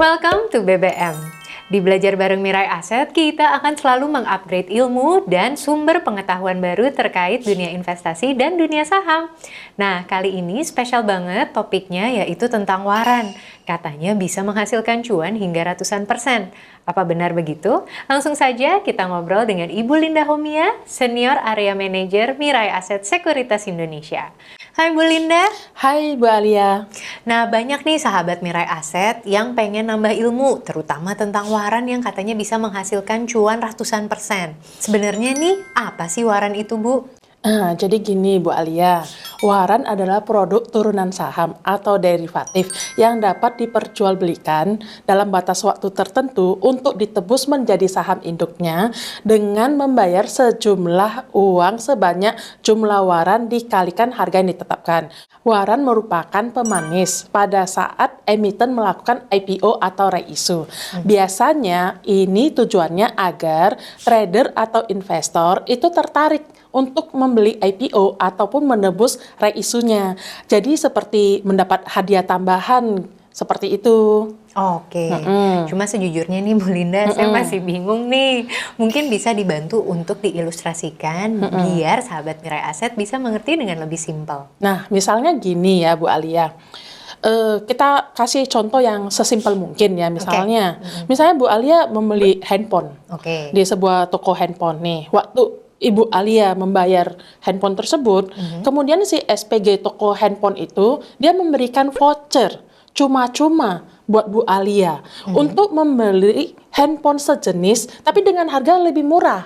Welcome to BBM. Di Belajar Bareng Mirai Aset, kita akan selalu mengupgrade ilmu dan sumber pengetahuan baru terkait dunia investasi dan dunia saham. Nah, kali ini spesial banget topiknya yaitu tentang waran. Katanya bisa menghasilkan cuan hingga ratusan %. Apa benar begitu? Langsung saja kita ngobrol dengan Ibu Linda Homia, Senior Area Manager Mirai Aset Sekuritas Indonesia. Hai Bu Linda. Hai Bu Alia. Nah, banyak nih sahabat Mirai Aset yang pengen nambah ilmu, terutama tentang waran yang katanya bisa menghasilkan cuan ratusan %. Sebenarnya nih, apa sih waran itu, Bu? Jadi gini Bu Alia, waran adalah produk turunan saham atau derivatif yang dapat diperjualbelikan dalam batas waktu tertentu untuk ditebus menjadi saham induknya dengan membayar sejumlah uang sebanyak jumlah waran dikalikan harga yang ditetapkan. Waran merupakan pemanis pada saat emiten melakukan IPO atau reissue. Biasanya ini tujuannya agar trader atau investor itu tertarik untuk membeli IPO ataupun menebus reisunya. Jadi seperti mendapat hadiah tambahan seperti itu. Oke, cuma sejujurnya nih Bu Linda, saya masih bingung nih. Mungkin bisa dibantu untuk diilustrasikan biar sahabat Mirai Aset bisa mengerti dengan lebih simpel. Nah, misalnya gini ya Bu Alia. Kita kasih contoh yang sesimpel mungkin ya, misalnya. Misalnya Bu Alia membeli handphone di sebuah toko handphone nih. Waktu Ibu Alia membayar handphone tersebut, kemudian si SPG toko handphone itu dia memberikan voucher cuma-cuma buat Bu Alia untuk membeli handphone sejenis tapi dengan harga lebih murah.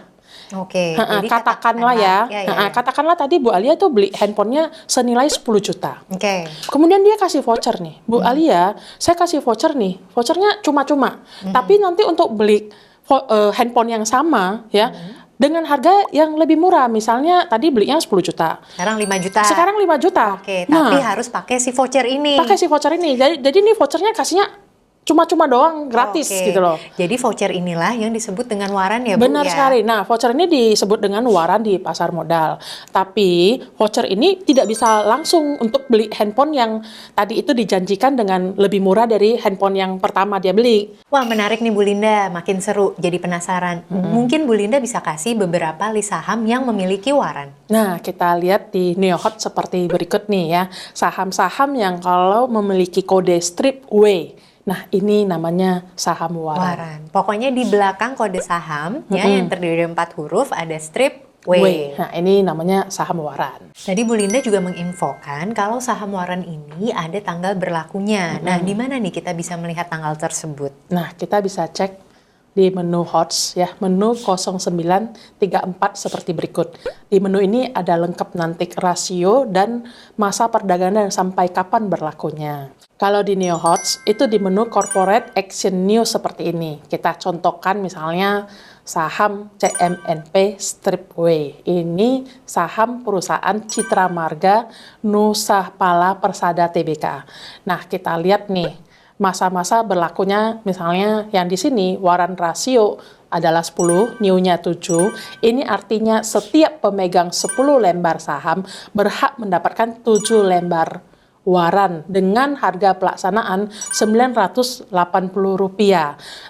Jadi katakanlah katakanlah tadi Bu Alia tuh beli handphonenya senilai 10 juta. Kemudian dia kasih voucher nih, Bu Alia, saya kasih voucher nih, vouchernya cuma-cuma. Tapi nanti untuk beli handphone yang sama ya, dengan harga yang lebih murah, misalnya tadi belinya 10 juta. Sekarang 5 juta. Sekarang 5 juta. Tapi harus pakai si voucher ini. Pakai si voucher ini. Jadi ini vouchernya kasihnya cuma-cuma doang, gratis gitu loh. Jadi voucher inilah yang disebut dengan waran ya Bu? Benar sekali. Nah, voucher ini disebut dengan waran di pasar modal. Tapi voucher ini tidak bisa langsung untuk beli handphone yang tadi itu dijanjikan dengan lebih murah dari handphone yang pertama dia beli. Wah, menarik nih Bu Linda, makin seru, jadi penasaran. Mungkin Bu Linda bisa kasih beberapa list saham yang memiliki waran. Nah, kita lihat di NeoHot seperti berikut nih ya. Saham-saham yang kalau memiliki kode strip W. Nah, ini namanya saham waran. Pokoknya di belakang kode saham yang terdiri dari 4 huruf ada strip W. Nah, ini namanya saham waran. Tadi Bu Linda juga menginfokan kalau saham waran ini ada tanggal berlakunya. Nah, di mana nih kita bisa melihat tanggal tersebut? Nah, kita bisa cek di menu HOTS ya, menu 0934 seperti berikut. Di menu ini ada lengkap nanti rasio dan masa perdagangan sampai kapan berlakunya. Kalau di NeoHOTS itu di menu Corporate Action News seperti ini. Kita contohkan misalnya saham CMNP Strip W. Ini saham perusahaan Citra Marga Nusa Pala Persada Tbk. Nah, kita lihat nih masa-masa berlakunya, misalnya yang di sini waran rasio adalah 10, new-nya 7. Ini artinya setiap pemegang 10 lembar saham berhak mendapatkan 7 lembar waran dengan harga pelaksanaan Rp980.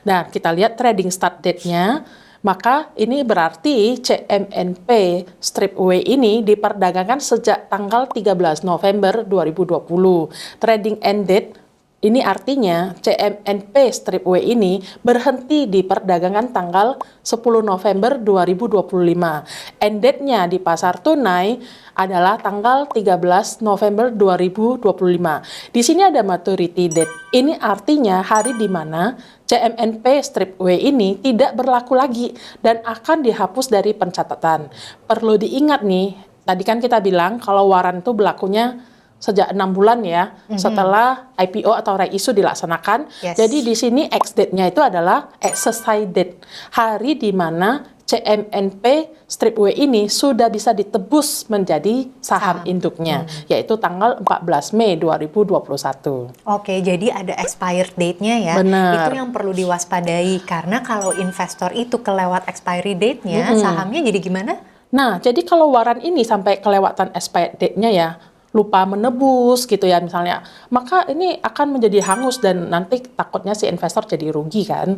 Nah, kita lihat trading start date-nya. Maka ini berarti CMNP Strip W ini diperdagangkan sejak tanggal 13 November 2020. Trading end date ini artinya CMNP Strip W ini berhenti di perdagangan tanggal 10 November 2025. End date-nya di pasar tunai adalah tanggal 13 November 2025. Di sini ada maturity date. Ini artinya hari di mana CMNP Strip W ini tidak berlaku lagi dan akan dihapus dari pencatatan. Perlu diingat nih, tadi kan kita bilang kalau waran itu berlakunya sejak 6 bulan ya, setelah IPO atau reissue dilaksanakan. Jadi di sini X date-nya itu adalah exercise date, hari di mana CMNP Strip W ini sudah bisa ditebus menjadi saham induknya, yaitu tanggal 14 Mei 2021. Oke, jadi ada expired date-nya ya. Benar. Itu yang perlu diwaspadai, karena kalau investor itu kelewat expiry date-nya, sahamnya jadi gimana? Nah, jadi kalau waran ini sampai kelewatan expired date-nya ya, lupa menebus gitu ya misalnya, maka ini akan menjadi hangus dan nanti takutnya si investor jadi rugi kan.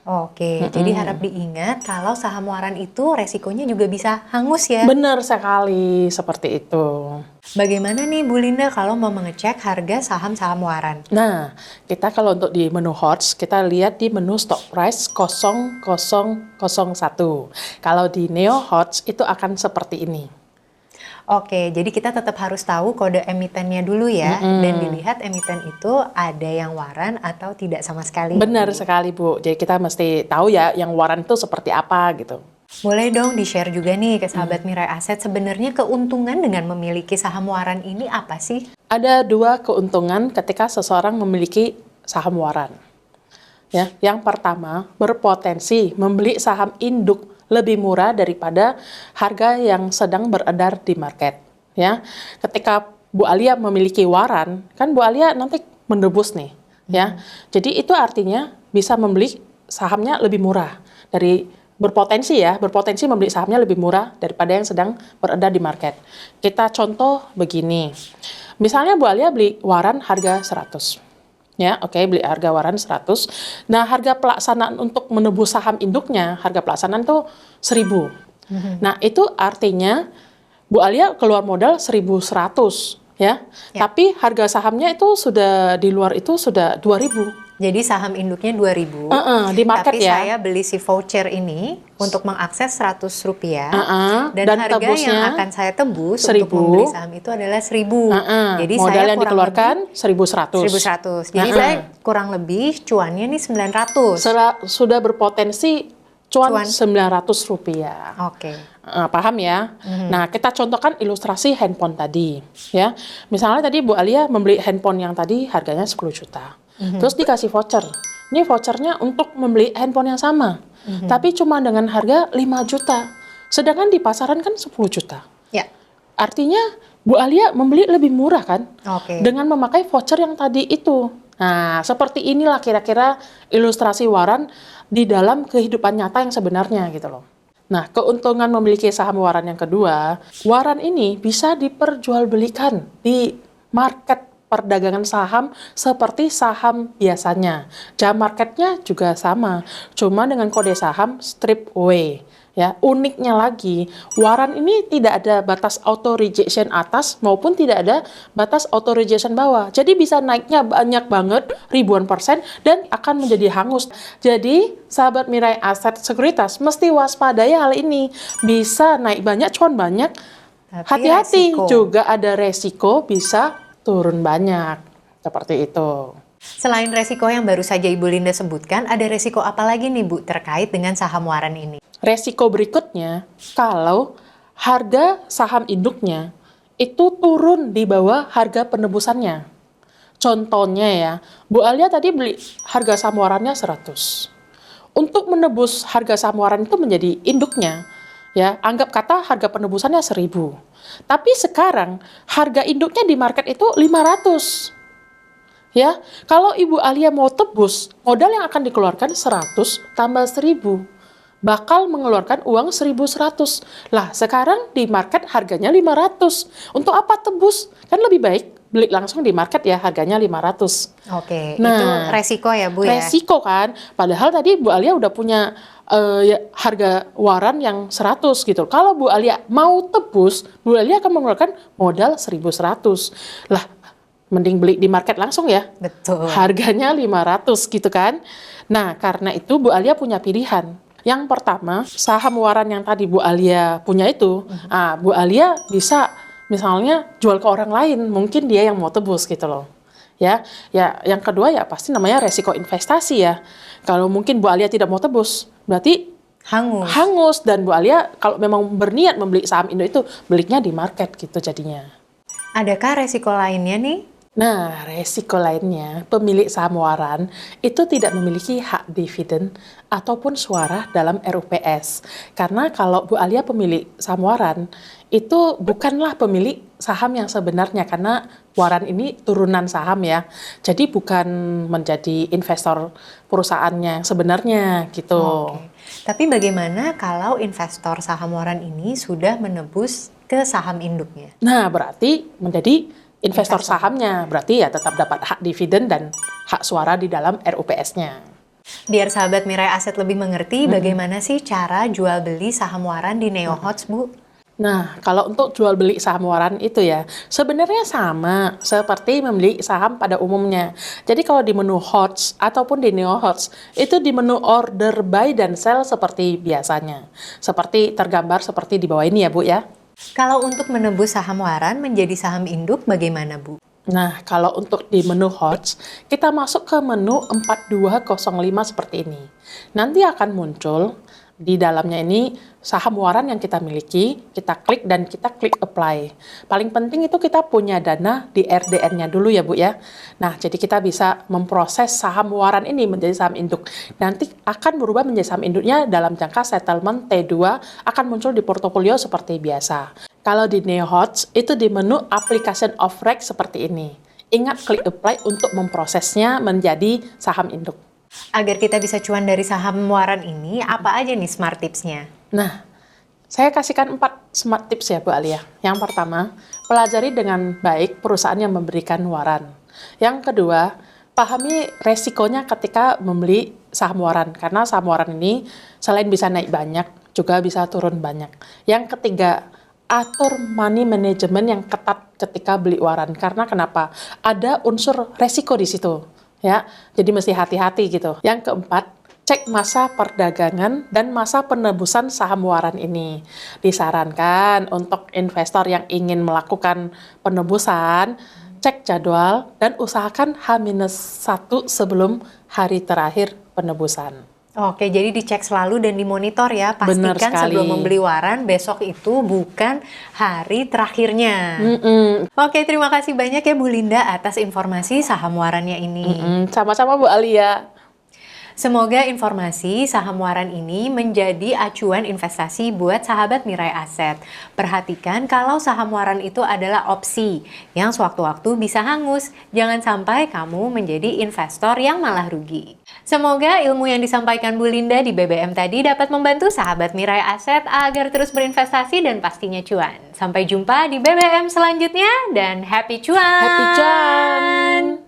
Oke, jadi harap diingat kalau saham waran itu resikonya juga bisa hangus ya. Benar sekali, seperti itu. Bagaimana nih Bu Linda kalau mau mengecek harga saham-saham waran? Nah, kita kalau untuk di menu HOTS, kita lihat di menu stock price 0001. Kalau di Neo HOTS itu akan seperti ini. Oke, jadi kita tetap harus tahu kode emitennya dulu ya, dan dilihat emiten itu ada yang waran atau tidak sama sekali. Benar sekali Bu, jadi kita mesti tahu ya yang waran itu seperti apa gitu. Boleh dong di-share juga nih ke sahabat Mirai Aset, sebenarnya keuntungan dengan memiliki saham waran ini apa sih? Ada dua keuntungan ketika seseorang memiliki saham waran. Ya, yang pertama, berpotensi membeli saham induk lebih murah daripada harga yang sedang beredar di market. Ya, ketika Bu Alia memiliki waran, kan Bu Alia nanti menebus nih. Ya, jadi itu artinya bisa membeli sahamnya lebih murah dari berpotensi membeli sahamnya lebih murah daripada yang sedang beredar di market. Kita contoh begini, misalnya Bu Alia beli waran harga 100. Ya, oke, beli harga waran 100. Nah, harga pelaksanaan untuk menebus saham induknya, harga pelaksanaan tuh 1000. Nah, itu artinya Bu Alia keluar modal 1100, ya. Tapi harga sahamnya itu sudah di luar itu sudah 2000. Jadi saham induknya 2000, di market tapi ya. saya beli si voucher ini untuk mengakses Rp100, Dan harga tebusnya yang akan saya tebus 1000. untuk membeli saham itu adalah 1000. Jadi Modal saya yang dikeluarkan 1100. 1100. Jadi saya kurang lebih cuannya nih 900. Sudah berpotensi cuan Rp900. Oke. Paham ya? Nah, kita contohkan ilustrasi handphone tadi, ya. Misalnya tadi Bu Alia membeli handphone yang tadi harganya 10 juta. Terus dikasih voucher. Ini vouchernya untuk membeli handphone yang sama. Tapi cuma dengan harga 5 juta. Sedangkan di pasaran kan 10 juta. Ya. Artinya Bu Alia membeli lebih murah kan? Oke. Dengan memakai voucher yang tadi itu. Nah, seperti inilah kira-kira ilustrasi waran di dalam kehidupan nyata yang sebenarnya gitu loh. Nah, keuntungan memiliki saham waran yang kedua, waran ini bisa diperjualbelikan di market perdagangan saham seperti saham biasanya. Jam marketnya juga sama, cuma dengan kode saham strip away. Ya, uniknya lagi, waran ini tidak ada batas auto rejection atas maupun tidak ada batas auto rejection bawah. Jadi bisa naiknya banyak banget, ribuan persen, dan akan menjadi hangus. Jadi, sahabat Mirai Aset Sekuritas mesti waspadai hal ini. Bisa naik banyak, cuan banyak. Tapi Hati-hati, resiko. juga ada resiko bisa turun banyak. Seperti itu. Selain resiko yang baru saja Ibu Linda sebutkan, ada resiko apa lagi nih Bu terkait dengan saham waran ini? Resiko berikutnya, kalau harga saham induknya itu turun di bawah harga penebusannya. Contohnya ya, Bu Alia tadi beli harga saham warannya 100. Untuk menebus harga saham waran itu menjadi induknya, ya, anggap kata harga penebusannya 1000. Tapi sekarang harga induknya di market itu 500. Ya, kalau Ibu Alia mau tebus, modal yang akan dikeluarkan 100 tambah 1000. Bakal mengeluarkan uang 1100. Lah, sekarang di market harganya 500. Untuk apa tebus? Kan lebih baik beli langsung di market ya, harganya 500. Oke, Nah, itu resiko ya Bu ya? Resiko kan, padahal tadi Bu Alia udah punya harga waran yang 100 gitu. Kalau Bu Alia mau tebus, Bu Alia akan mengeluarkan modal 1100. Lah, mending beli di market langsung ya. Betul. Harganya 500 gitu kan. Nah, karena itu Bu Alia punya pilihan. Yang pertama, saham waran yang tadi Bu Alia punya itu, Bu Alia bisa misalnya jual ke orang lain, mungkin dia yang mau tebus gitu loh. Ya, yang kedua ya pasti namanya resiko investasi ya. Kalau mungkin Bu Alia tidak mau tebus, berarti hangus, dan Bu Alia kalau memang berniat membeli saham Indo itu belinya di market gitu jadinya. Adakah resiko lainnya nih? Nah, resiko lainnya, pemilik saham waran itu tidak memiliki hak dividen ataupun suara dalam RUPS. Karena kalau Bu Alia pemilik saham waran, itu bukanlah pemilik saham yang sebenarnya, karena waran ini turunan saham ya. Jadi bukan menjadi investor perusahaannya sebenarnya gitu. Oke. Tapi bagaimana kalau investor saham waran ini sudah menebus ke saham induknya? Nah, berarti menjadi investor sahamnya. Berarti ya tetap dapat hak dividen dan hak suara di dalam RUPS-nya. Biar sahabat Mirai Aset lebih mengerti bagaimana sih cara jual beli saham waran di Neo Hots, Bu? Nah, kalau untuk jual beli saham waran itu ya, sebenarnya sama seperti membeli saham pada umumnya. Jadi kalau di menu HOTS ataupun di Neo HOTS, itu di menu order buy dan sell seperti biasanya. Seperti tergambar seperti di bawah ini ya, Bu ya. Kalau untuk menebus saham waran menjadi saham induk bagaimana, Bu? Nah, kalau untuk di menu HOTS, kita masuk ke menu 4205 seperti ini. Nanti akan muncul di dalamnya ini saham waran yang kita miliki, kita klik dan kita klik apply. Paling penting itu kita punya dana di RDN-nya dulu ya Bu ya. Nah, jadi kita bisa memproses saham waran ini menjadi saham induk. Nanti akan berubah menjadi saham induknya dalam jangka settlement T2 akan muncul di portofolio seperti biasa. Kalau di Neo HOTS itu di menu application of reg seperti ini. Ingat klik apply untuk memprosesnya menjadi saham induk. Agar kita bisa cuan dari saham waran ini, apa aja nih smart tipsnya? Nah, saya kasihkan 4 smart tips ya Bu Alia. Yang pertama, pelajari dengan baik perusahaan yang memberikan waran. Yang kedua, pahami resikonya ketika membeli saham waran. Karena saham waran ini selain bisa naik banyak, juga bisa turun banyak. Yang ketiga, atur money management yang ketat ketika beli waran. Karena kenapa? Ada unsur resiko di situ. Ya, jadi mesti hati-hati gitu. Yang keempat, cek masa perdagangan dan masa penebusan saham waran ini. Disarankan untuk investor yang ingin melakukan penebusan, cek jadwal dan usahakan H-1 sebelum hari terakhir penebusan. Oke, jadi dicek selalu dan dimonitor ya. Benar Pastikan sekali. sebelum membeli waran, besok itu bukan hari terakhirnya. Oke, terima kasih banyak ya Bu Linda atas informasi saham warannya ini. Sama-sama Bu Alia. Semoga informasi saham waran ini menjadi acuan investasi buat sahabat Mirai Aset. Perhatikan kalau saham waran itu adalah opsi yang sewaktu-waktu bisa hangus. Jangan sampai kamu menjadi investor yang malah rugi. Semoga ilmu yang disampaikan Bu Linda di BBM tadi dapat membantu sahabat Mirai Aset agar terus berinvestasi dan pastinya cuan. Sampai jumpa di BBM selanjutnya dan happy cuan! Happy cuan!